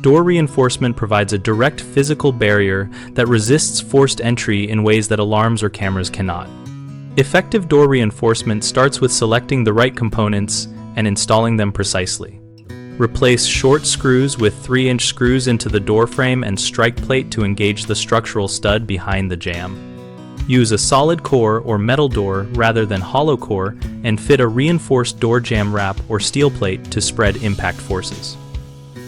door reinforcement provides a direct physical barrier that resists forced entry in ways that alarms or cameras cannot. Effective door reinforcement starts with selecting the right components and installing them precisely. Replace short screws with 3-inch screws into the door frame and strike plate to engage the structural stud behind the jamb. Use a solid core or metal door rather than hollow core and fit a reinforced door jamb wrap or steel plate to spread impact forces.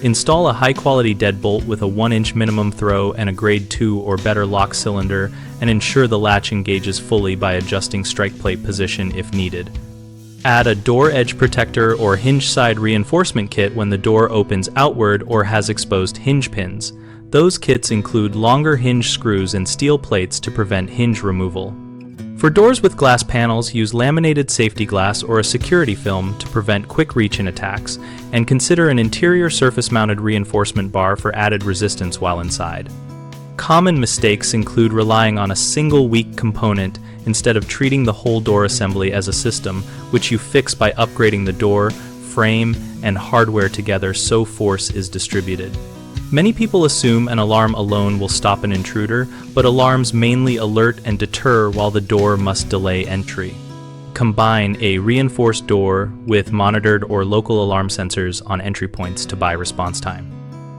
Install a high-quality deadbolt with a 1-inch minimum throw and a grade 2 or better lock cylinder, and ensure the latch engages fully by adjusting strike plate position if needed. Add a door edge protector or hinge side reinforcement kit when the door opens outward or has exposed hinge pins. Those kits include longer hinge screws and steel plates to prevent hinge removal. For doors with glass panels, use laminated safety glass or a security film to prevent quick reach-in attacks, and consider an interior surface-mounted reinforcement bar for added resistance while inside. Common mistakes include relying on a single weak component instead of treating the whole door assembly as a system, which you fix by upgrading the door, frame, and hardware together so force is distributed. Many people assume an alarm alone will stop an intruder, but alarms mainly alert and deter while the door must delay entry. Combine a reinforced door with monitored or local alarm sensors on entry points to buy response time.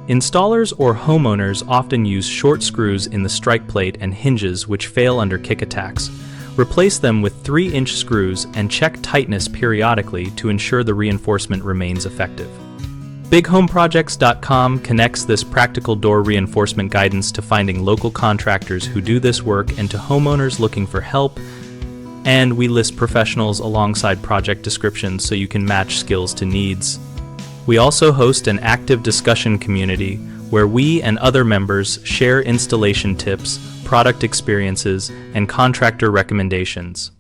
Installers or homeowners often use short screws in the strike plate and hinges which fail under kick attacks. Replace them with 3-inch screws and check tightness periodically to ensure the reinforcement remains effective. BigHomeProjects.com connects this practical door reinforcement guidance to finding local contractors who do this work and to homeowners looking for help, and we list professionals alongside project descriptions so you can match skills to needs. We also host an active discussion community where we and other members share installation tips, product experiences, and contractor recommendations.